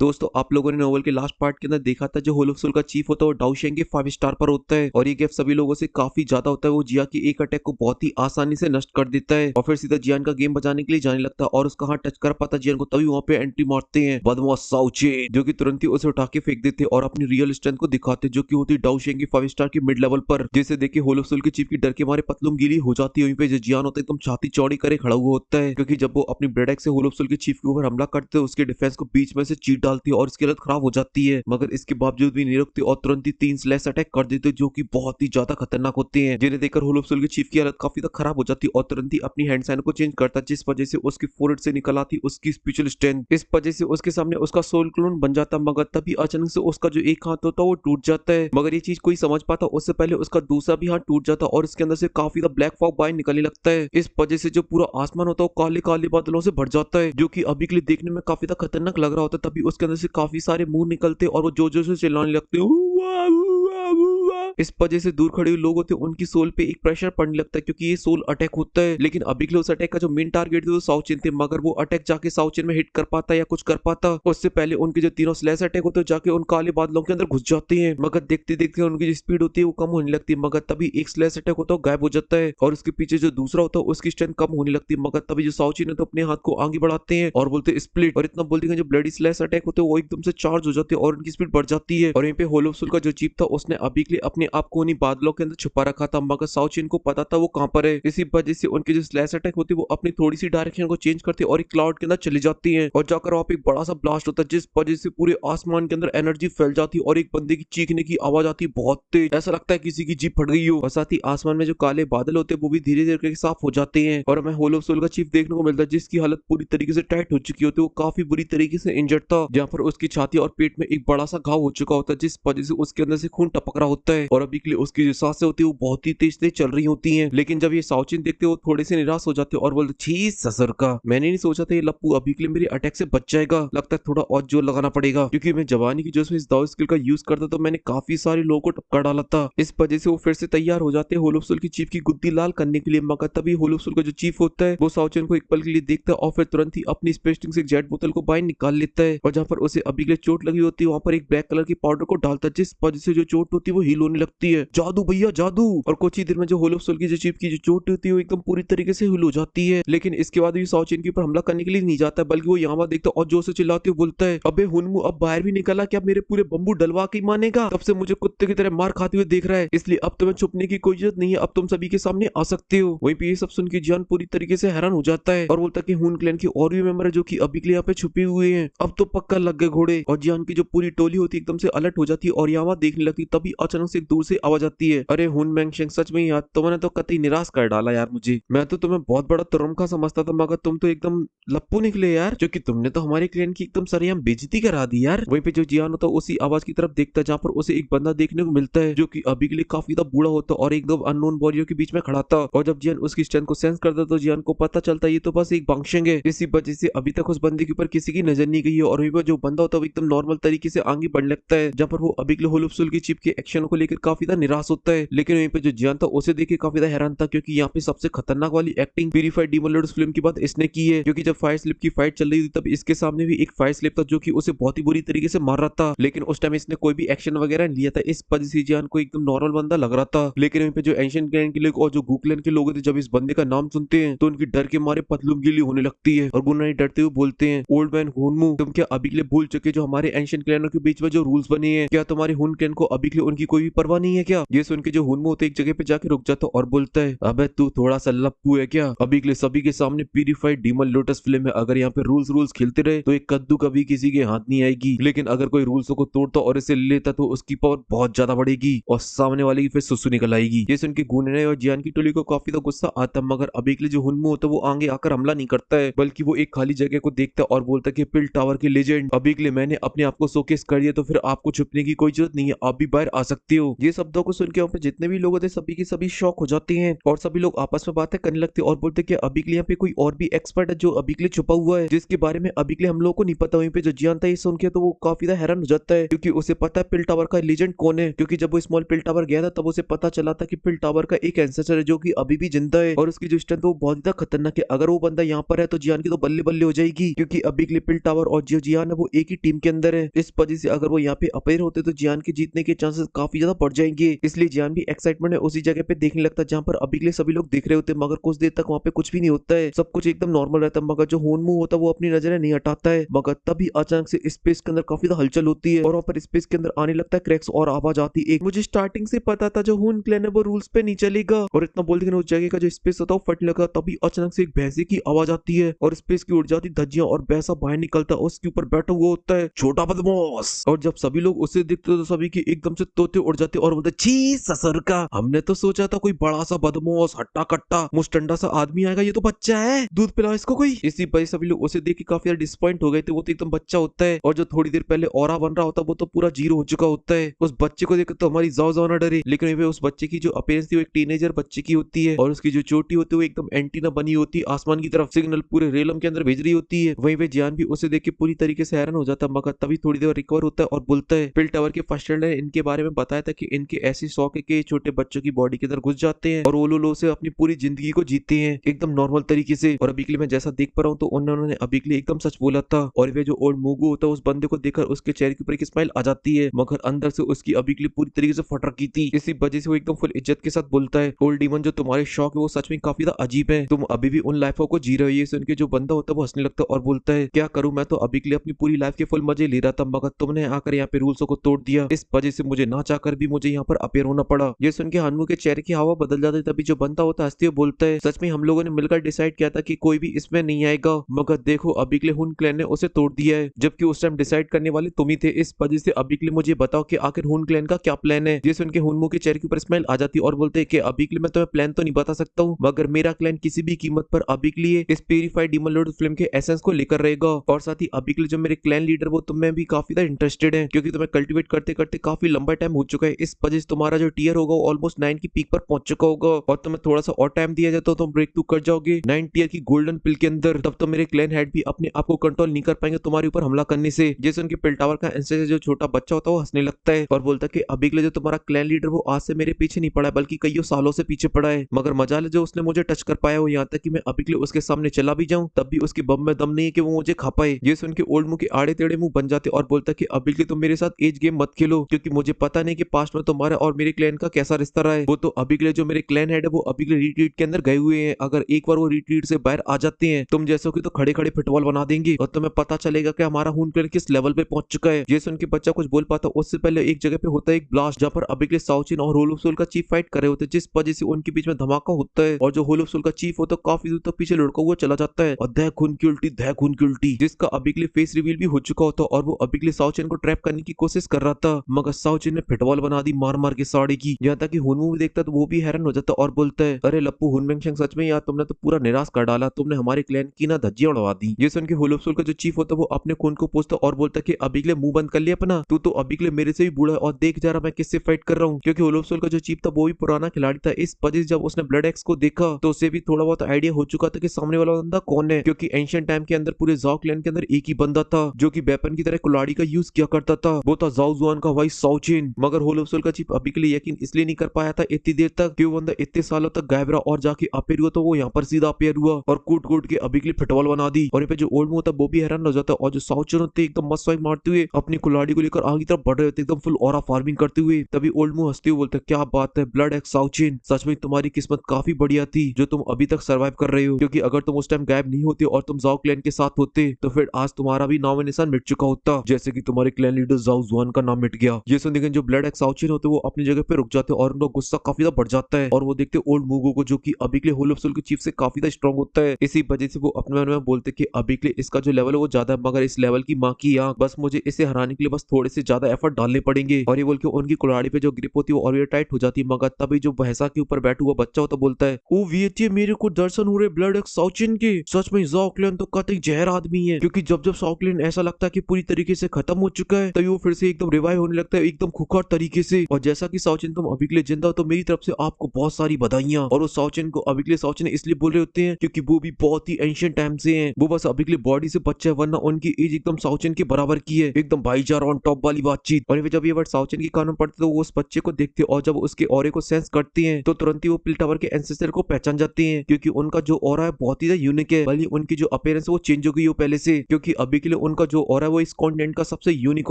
दोस्तों आप लोगों ने नोवेल के लास्ट पार्ट के अंदर देखा था जो होल ऑफ सोल का चीफ होता है वो डाउशेंग के 5 स्टार पर होता है और ये गैप सभी लोगों से काफी ज्यादा होता है। वो जिया की एक अटैक को बहुत ही आसानी से नष्ट कर देता है और फिर सीधा जियान का गेम बजाने के लिए जाने लगता है और उसका हाथ टच कर पाता जियान को, तभी वहाँ पे एंट्री मारते हैं बदमाश साउचे जो कि तुरंत ही उसे उठा के फेंक देते और अपनी रियल स्ट्रेंथ को दिखाते जो कि होती है डाउशेंग की 5 स्टार की मिड लेवल पर। जैसे देखिए होल ऑफ सोल के चीफ की डर के मारे पतलूम गीली हो जाती है। वहीं पे जो जियान होता है एकदम छाती चौड़ी करे खड़ा हुआ होता है क्योंकि जब वो अपनी ब्रेड एक्स से होल ऑफ सोल के चीफ के ऊपर हमला करते हैं उसके डिफेंस को बीच में से चीर डालती है और उसकी हालत खराब हो जाती है, मगर इसके बावजूद भी नहीं रुकती और तुरंत ही 3 स्लैश अटैक कर देते हैं जो कि बहुत ही ज्यादा खतरनाक होते हैं, जिन्हें देखकर होल ऑफ सोल के चीफ की हालत काफी ज्यादा खराब हो जाती है और तुरंत ही अपनी हैंड साइन को चेंज करता है जिस वजह से उसकी फोरहेड से निकल आती उसकी स्पिरिचुअल स्ट्रेंथ। इस वजह से उसके सामने उसका सोल क्लोन बन जाता, मगर तभी अचानक से उसका जो एक हाथ होता है वो टूट जाता है। मगर ये चीज कोई समझ पाता उससे पहले उसका दूसरा भी हाथ टूट जाता और उसके अंदर से काफी ज्यादा ब्लैक फॉग बाहर निकलने लगता है। इस वजह से जो पूरा आसमान होता है वो काले काले बादलों से भर जाता है जो कि अभी के लिए देखने में काफी ज्यादा खतरनाक लग रहा होता है। तभी उसके अंदर से काफी सारे मुंह निकलते और वो जोर जोर से चिल्लाने लगते हैं। "हुआ, हुआ, हुआ।" इस वजह से दूर खड़े हुए लोग होते हैं उनकी सोल पे एक प्रेशर पड़ने लगता है क्योंकि ये सोल अटैक होता है। लेकिन अभी के लिए उस अटैक का जो मेन टारगेट थे वो साउचिन थे, मगर वो अटैक जाके साउचिन में हिट कर पाता या कुछ कर पाता उससे पहले उनके जो तीनों स्लैश अटैक होते हैं जाके उन काले बादलों के अंदर घुस जाते हैं। मगर देखते देखते उनकी जो स्पीड होती है वो कम होने लगती है, मगर तभी एक स्लैश अटैक होता है गायब हो जाता है और उसके पीछे जो दूसरा होता है उसकी स्ट्रेंथ कम होने लगती है। मगर तभी जो साउचिन है तो अपने हाथ को आगे बढ़ाते हैं और बोलते हैं स्प्लिट, और इतना बोलते हैं जो ब्लडी स्लैश अटैक होते हैं वो एकदम से चार्ज हो जाते हैं और उनकी स्पीड बढ़ जाती है। और यहीं पे होल ऑफ सोल का जो चीफ था उसने अभी के लिए अपने आप को उन्हीं बादलों के अंदर छुपा रखा था, मगर साउचिन को पता था वो कहां पर है। इसी वजह से उनकी जो स्लैश अटैक होती है वो अपनी थोड़ी सी डायरेक्शन को चेंज करती है और एक क्लाउड के अंदर चली जाती है और जाकर वहां पे एक बड़ा सा ब्लास्ट होता है जिस वजह से पूरे आसमान के अंदर एनर्जी फैल जाती है और एक बंदे की चीखने की आवाज आती है बहुत तेज, ऐसा लगता है किसी की जीभ फट गई हो। और साथ ही आसमान में जो काले बादल होते हैं वो भी धीरे धीरे करके साफ हो जाते हैं और हमें होल ऑफ सोल का चीफ देखने को मिलता है जिसकी हालत पूरी तरीके से टाइट हो चुकी होती है। वो काफी बुरी तरीके से इंजर्ड था जहाँ पर उसकी छाती और पेट में एक बड़ा सा घाव हो चुका होता है जिस वजह से उसके अंदर से खून टपक रहा होता है और अभी के लिए उसकी जो सांसें होती है वो बहुत ही तेज तेज चल रही होती हैं। लेकिन जब ये साउचिन देखते वो थोड़े से निराश हो जाते और बोलते छी ससुर का, मैंने नहीं सोचा था ये लप्पू अभी के लिए मेरी अटैक से बच जाएगा, लगता है थोड़ा और जोर लगाना पड़ेगा क्योंकि मैं जवानी की जो इस दाव स्किल का यूज करता तो मैंने काफी सारे लोगों को टपका डाला था। इस वजह से वो फिर से तैयार हो जाते हैं होल ऑफ सोल की चीफ की गुद्दी लाल करने के लिए, मगर तभी होल ऑफ सोल का जो चीफ होता है वो साउचिन को एक पल के लिए देखता है और फिर तुरंत ही अपनी स्पेस्टिंग से जेट बोतल को बाहर निकाल लेता है और जहाँ पर उसे अभी के लिए चोट लगी होती है वहाँ पर एक ब्लैक कलर की पाउडर को डालता है जिस वजह से जो चोट होती है वो हील होने लगती है। जादू भैया जादू। और कुछ ही देर में जो होल ऑफ सोल की जो चीफ की जो चोट होती है वो एकदम पूरी तरीके से हील हो जाती है। लेकिन इसके बाद भी साउचिन के ऊपर हमला करने के लिए नहीं जाता बल्कि वो यहाँ देखता और जोर से चिल्लाते हुए बोलता है अबे हुनमू अब बाहर भी निकला क्या, मेरे पूरे बम्बू डलवा के मानेगा, तब से मुझे कुत्ते की तरह मार खाते हुए देख रहा है, इसलिए अब तुम्हें छुपने की कोई जरूरत नहीं है, अब तुम सभी के सामने आ सकते हो। वहीं पे ये सब सुन के जियान पूरी तरीके से हैरान हो जाता है और बोलता है कि हुन क्लैन के और भी मेंबर है जो कि अभी के लिए यहाँ पे छुपे हुए हैं, अब तो पक्का लग गए घोड़े। और जियान की जो पूरी टोली होती है एकदम से अलर्ट हो जाती है और यहाँ देखने लगती, तभी अचानक से दूर से आवाज आती है अरे हुन मैंगशेंग सच में यार तुमने तो कतई निराश कर डाला यार मुझे, मैं तो तुम्हें बहुत बड़ा तुरमखा समझता था मगर तुम तो एकदम लप्पू निकले यार, जो कि तुमने तो हमारे क्लैन की एकदम सरेआम बेइज्जती करा दी यार। वहीं पे जो जियान होता है उसी आवाज की तरफ देखता है जहाँ पर उसे एक बंदा देखने को मिलता है जो कि अभी के लिए काफी ज्यादा बूढ़ा होता और एकदम अननोन वॉरियर के बीच में खड़ा था और जब जियान उसकी स्ट्रेंथ को सेंस करता तो जियान को पता चलता ये तो बस एक बंगशेंग है। इसी वजह से अभी तक उस बंदे के ऊपर किसी की नजर नहीं गई है और वहीं पर जो बंदा होता है वो एकदम नॉर्मल तरीके से आगे बढ़ने लगता है जहाँ पर वो अभी के लिए होल ऑफ सोल की चिप के एक्शन को लेकर काफी ज्यादा निराश होता है। लेकिन वहीं पे जो जियान था उसे देख के काफी ज्यादा हैरान था क्योंकि यहाँ पे सबसे खतरनाक वाली acting purified demon lords film की बात इसने की है क्योंकि जब फायर स्लिप की फाइट चल रही थी तब इसके सामने भी एक फायर स्लिप था जो कि उसे बहुत ही बुरी तरीके से मार रहा था, लेकिन उस टाइम इसने कोई भी एक्शन वगैरह नहीं लिया था। इस वजह से जियान को एकदम नॉर्मल बंदा लग रहा था। लेकिन वहीं पे जो एंशिएंट क्लैन के लोग और जो गू क्लैन के लोग थे जब इस बंदे का नाम सुनते हैं तो उनकी डर के मारे पतलून गीली होने लगती है और गुनाही डरते हुए बोलते हैं ओल्ड मैन हुनमू तुम क्या अभी के लिए भूल चुके जो हमारे एंशिएंट क्लैनों के बीच में जो रूल्स बने हैं, क्या तुम्हारे हुन क्लैन को अभी के लिए उनकी कोई भी परवाह नहीं है क्या। ये सुन के जो हुनमू होते एक जगह पे जाके रुक जाता और बोलता है अबे तू थोड़ा सा लप्पू है क्या, अभी के लिए सभी के सामने प्यूरिफाइड डीमन लोटस फिल्म है, अगर यहाँ पे रूल्स खेलते रहे तो एक कद्दू कभी किसी के हाथ नहीं आएगी, लेकिन अगर कोई रूल्स को तोड़ता और इसे ले लेता तो उसकी पावर बहुत ज्यादा बढ़ेगी और सामने वाले की फिर सुसु निकल आएगी। ये सुन के गुनने और जियान की टोली को काफी तो गुस्सा आता, मगर अभी के लिए जो हुनमू होता है वो आगे आकर हमला नहीं करता है बल्कि वो एक खाली जगह को देखता है और बोलता है कि पिल टावर के लेजेंड अभी के लिए मैंने अपने आप को शोकेस कर दिया तो फिर आपको छुपने की कोई जरूरत नहीं है, आप भी बाहर आ सकते हो। ये शब्दों को सुन के वहाँ पे जितने भी लोग थे सभी के सभी शॉक हो जाते हैं और सभी लोग आपस में बातें करने लगते हैं और बोलते हैं कि अभी के लिए यहाँ पे कोई और भी एक्सपर्ट है जो अभी के लिए छुपा हुआ है, जिसके बारे में अभी के लिए हम लोग को नहीं पता। वहीं पे जो जियान था ये सुन के तो वो काफी ज्यादा हैरान हो जाता है क्योंकि उसे पता है पिल टावर का लीजेंड कौन है, क्योंकि जब वो स्मॉल पिल टावर गया था तब उसे पता चला था कि पिल टावर का एक एंसेस्टर है जो कि अभी भी जिंदा है और उसकी जो स्ट्रेंथ वो बहुत ज्यादा खतरनाक है। अगर वो बंदा यहाँ पर है तो जियान की तो बल्ले बल्ले हो जाएगी, क्योंकि अभी के लिए पिल टावर और जो जियान है वो एक ही टीम के अंदर है। इस वजह से अगर वो यहाँ पे अपेयर होते तो जियान के जीतने के चांसेस काफी ज्यादा बढ़ जाएंगे। इसलिए जियान भी एक्साइटमेंट में उसी जगह पे देखने लगता है जहाँ पर अभी के लिए सभी लोग देख रहे होते हैं, मगर कुछ देर तक वहाँ पे कुछ भी नहीं होता है, सब कुछ एकदम नॉर्मल रहता है। मगर जो होनमू होता है वो अपनी नजरें नहीं हटाता है, मगर तभी अचानक से स्पेस के अंदर काफी ज्यादा हलचल होती है और वहाँ पर स्पेस के अंदर आने लगता है क्रैक्स और आवाज आती है। मुझे स्टार्टिंग से पता था जो हुन क्लैन है वो रूल्स पे नहीं चलेगा, और इतना बोलते कि उस जगह का जो स्पेस होता है वो फटने लगा। तभी अचानक से एक भैंसे की आवाज आती है और स्पेस की उड़ जाती धज्जियां और भैंसा बाहर निकलता है, उसके ऊपर बैठा हुआ होता है छोटा बदमाश। और जब सभी लोग उसे देखते तो सभी की एकदम से तोते उड़ जाते और बोलते छी ससुर का, हमने तो सोचा था कोई बड़ा सा बदमाश हट्टा कट्टा मुस्टंडा सा आदमी आएगा, ये तो बच्चा है, दूध पिलाओ इसको कोई। इसी वजह सभी लोग उसे देख के काफी ज्यादा डिसपॉइंट हो गए थे। वो तो एकदम बच्चा होता है और जो थोड़ी देर पहले ऑरा बन रहा होता है वो तो पूरा जीरो हो चुका होता है। उस बच्चे को देख तो हमारी जाओ जाओ ना डरे, लेकिन वे उस बच्चे की जो अपीयरेंस थी वो एक टीनेजर बच्चे की होती है और उसकी जो चोटी होती है वो एकदम एंटीना बनी होती है, आसमान की तरफ सिग्नल पूरे रेलम के अंदर भेज रही होती है। वहीं वे जियान भी उसे देख के पूरी तरीके से हैरान हो जाता है, मगर तभी थोड़ी देर रिकवर होता है और बोलता है पिल टावर के फर्स्ट ने इनके बारे में बताया था कि इनके ऐसी शौक है कि छोटे बच्चों की बॉडी के अंदर घुस जाते हैं और वो लो से अपनी पूरी जिंदगी को जीते हैं एकदम नॉर्मल तरीके से। और अभी के लिए मैं जैसा देख पा रहा हूँ तो उन्होंने अभी के लिए एकदम सच बोला था। और वे जो ओल्ड मूगू होता है उस बंदे को देखकर उसके चेहरे के ऊपर एक स्माइल आ जाती है, मगर अंदर से उसकी अभी के लिए पूरी तरीके से फट रखी थी। इसी वजह से वो एकदम फुल इज्जत के साथ बोलता है ओल्ड डीमन जो तुम्हारे शौक है वो सच में काफी ज्यादा अजीब है, तुम अभी भी उन लाइफों को जी रही है। सुन के जो बंदा होता है वो हंसने लगता है और बोलता है क्या करूं, मैं तो अभी के लिए अपनी पूरी लाइफ के फुल मजे ले रहा था, मगर तुमने आकर यहाँ पे रूल्स को तोड़ दिया, इस वजह से मुझे ना चाहकर भी मुझे यहाँ पर अपेयर होना पड़ा। ये सुन के हनमू के चेहरे की हवा बदल जाती है। तभी जो बंदा होता है हंसते हुए बोलता है सच में हम लोगों ने मिलकर डिसाइड किया था कि कोई भी इसमें नहीं आएगा, मगर देखो अभी के लिए हुन क्लैन ने उसे तोड़ दिया है, जबकि उस टाइम डिसाइड करने वाले तुम ही थे। इस वजह से अभी के लिए मुझे बताओ कि आखिर हुन क्लैन का क्या प्लान है। ये सुन के हुनमू के चेहरे के ऊपर स्माइल आ जाती है और बोलते हैं कि अभी के लिए मैं तुम्हें प्लान तो नहीं बता सकता हूँ, मगर मेरा क्लैन किसी भी कीमत पर अभी के लिए इस प्यूरिफाइड डीमन लॉर्ड फ्लेम के एसेंस को लेकर रहेगा। और साथ ही अभी के लिए जो मेरे क्लैन लीडर वो तुम में भी काफी ज्यादा इंटरेस्टेड है, क्योंकि तुम्हें कल्टिवेट करते करते काफी लंबा टाइम हो चुका है। इस वजह से तुम्हारा जो टीयर होगा वो ऑलमोस्ट 9 की पीक पर पहुंच चुका होगा और तुम्हें थोड़ा सा और टाइम दिया जाए तो तुम ब्रेक थ्रू कर जाओगे 9 टीयर की गोल्डन पिल के अंदर। तब तो मेरे क्लैन हेड भी अपने आप को कंट्रोल नहीं कर पाएंगे तुम्हारे ऊपर हमला करने से। जैसे उनके पिल टावर का एंसेस्टर जो छोटा बच्चा होता है वो हंसने लगता है और बोलता है कि अभी के लिए जो तुम्हारा क्लैन लीडर वो आज से मेरे पीछे नहीं पड़ा है बल्कि कई सालों से पीछे पड़ा है, मगर मजाल है जो उसने मुझे टच कर पाया हो, यहाँ तक कि मैं अभी के लिए उसके सामने चला भी जाऊं तब भी उसके बम में दम नहीं है कि वो मुझे खा पाए। ये सुन के ओल्ड मुंह के आड़े टेढ़े मुंह बन जाते और बोलता है कि अभी के लिए तुम मेरे साथ एज गेम मत खेलो, क्योंकि मुझे पता नहीं कि पास्ट में तुम्हारा और मेरे क्लैन का कैसा रिश्ता रहा है। वो तो अभी के लिए जो मेरे क्लैन हेड है वो अभी के लिए रिट्रीट के अंदर गए हुए हैं, अगर एक बार वो रिट्रीट से बाहर आ जाते हैं तुम जैसों की तो खड़े खड़े फुटबॉल बना देंगे और तुम्हें पता चलेगा कि हमारा हुन क्लैन किस लेवल पे पहुंच चुका है। ये सुन के बच्चा कुछ बोल पाता उससे पहले एक जगह पे होता है एक ब्लास्ट जहाँ पर अभी के लिए साउचिन और होलोसोल का चीफ फाइट कर रहे होते हैं, जिस वजह से उनके बीच में धमाका होता है और जो होलोसोल का चीफ होता है काफी दूर तक पीछे लुढ़का हुआ चला जाता है और दह खून की उल्टी दह खून की उल्टी, जिसका अभी के लिए फेस रिवील भी हो चुका होता और वो अभी के लिए साउचिन को ट्रैप करने की कोशिश कर रहा था, मगर साउचिन ने फुटबॉल बना दी मार मार के साड़ी की। यहाँ तक कि हुनमू भी देखता तो वो भी हैरान हो जाता और बोलता है अरे लप्पू हुनमेंगशंग सच में यार तुमने तो पूरा निराश कर डाला, तुमने हमारे क्लैन की ना धज्जियां उड़वा दी। ये सुन के होलोसोल का जो चीफ होता है वो अपने खून को पूछता और बोलता कि अभी के लिए मुंह बंद कर लिया अपना, तू तो अभी के लिए मेरे से भी बूढ़ा है और देख जा रहा मैं किससे फाइट कर रहा हूँ, क्योंकि होलोसोल का जो चीफ था वो भी पुराना खिलाड़ी था। इस वजह से जब उसने ब्लड एक्स को देखा तो उसे भी थोड़ा बहुत आइडिया हो चुका था कि सामने वाला बंदा कौन है, क्योंकि एंशिएंट टाइम के अंदर पूरे जाओ क्लैन के अंदर एक ही बंदा था जो कि वेपन की तरह कुल्हाड़ी का यूज किया करता था, वो था जाओ जुआन का भाई साउचिन। मगर होलोसोल का चीफ अभी के लिए यकीन इसलिए नहीं कर पाया था इतनी देर तक कि वो बंदा इतने सालों तक गायब रहा और जाके अपेयर हुआ तो वो यहाँ पर सीधा अपेयर हुआ और कूट कूट के अभी के लिए फुटबॉल बना दी। और यहाँ पे जो ओल्ड मुंह था वो भी हैरान हो जाता और जो साउचिन होते एकदम मस्त स्वाइप मारते हुए अपनी कुल्हाड़ी को लेकर आगे तरफ बढ़ रहे होते एकदम फुल ऑरा फार्मिंग करते हुए। तभी ओल्ड मुंह हंसते हुए बोलते क्या बात है ब्लड एक्स साउचिन, सच में तुम्हारी किस्मत काफी बढ़िया थी जो तुम अभी तक सर्वाइव कर रहे हो, क्योंकि अगर तुम उस टाइम गायब नहीं होते और तुम जाओ क्लैन के साथ होते तो फिर आज तुम्हारा भी नाम निशान मिट चुका होता, जैसे कि तुम्हारे क्लैन लीडर जाओ जुआन का नाम मिट गया। ये सुन जो ब्लड एक्स साउचिन होते वो अपनी जगह पे रुक जाते और उनका गुस्सा काफी ज्यादा बढ़ जाता है और वो देखते ओल्ड मूगो को जो कि अभी के लिए होलोसोल के चीफ से काफी ज्यादा स्ट्रॉन्ग होता है। इसी वजह से वो अपने मन में बोलते कि अभी के लिए इसका जो लेवल है वो ज्यादा है, मगर इस लेवल की माँ की आंख, बस मुझे इसे हराने के लिए बस थोड़े से ज्यादा एफर्ट डालने पड़ेंगे। और ये बोल के उनकी कुल्हाड़ी पे जो ग्रिप होती है वो और टाइट हो जाती है, मगर तभी जो भैंसा के ऊपर बैठा हुआ बच्चा होता बोलता है ओ वीएचए मेरे को दर्शन हो रहे ब्लड एक्स साउचिन के, सच में जाओ क्लैन तो कतई जहर आदमी है, क्योंकि जब जब साउचिन ऐसा लगता है कि पूरी तरीके से खत्म हो चुका है तभी वो फिर से एकदम रिवाइव होने लगता है एकदम खुखार तरीके से। और जैसा कि साउचिन तुम अभी के लिए जिंदा हो तो मेरी तरफ से आपको बहुत सारी बधाइयां। और वो साउचिन को अभी के लिए साउचिन इसलिए बोल रहे होते हैं क्योंकि वो भी बहुत ही एंशिएंट टाइम से हैं। वो बस अभी के लिए बॉडी से बच्चे हैं, वरना उनकी एज एकदम साउचिन के बराबर की है। एकदम भाईचारा ऑन टॉप वाली बातचीत। और जब ये वर्ड साउचिन के कान में पड़ते तो वो उस बच्चे को देखते और जब उसके ऑरे को सेंस करते हैं तो तुरंत ही वो पिल टावर के एंसेस्टर को पहचान जाते हैं, क्योंकि उनका जो ऑरा है बहुत ही यूनिक है। भले उनकी जो अपीयरेंस है वो चेंज हो गई हो पहले से, क्योंकि अभी के लिए उनका जो ऑरा है वो इस कॉन्टिनेंट का सबसे यूनिक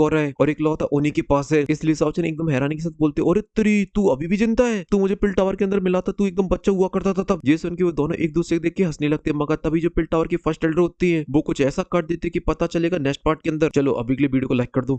ऑरा है और इकलौता उन्हीं के पास है। इसलिए साउचिन एकदम हैरानी के साथ बोलते और तेरी तू अभी भी जिंदा है, तू मुझे पिल टावर के अंदर मिला था, तू एकदम बच्चा हुआ करता था तब। ये सुन के वो दोनों एक दूसरे को देख के हंसने लगते हैं, मगर तभी जो पिल टावर की फर्स्ट एल्डर होती है वो कुछ ऐसा कर देते कि पता चलेगा नेक्स्ट पार्ट के अंदर। चलो अभी के लिए वीडियो को लाइक कर दो।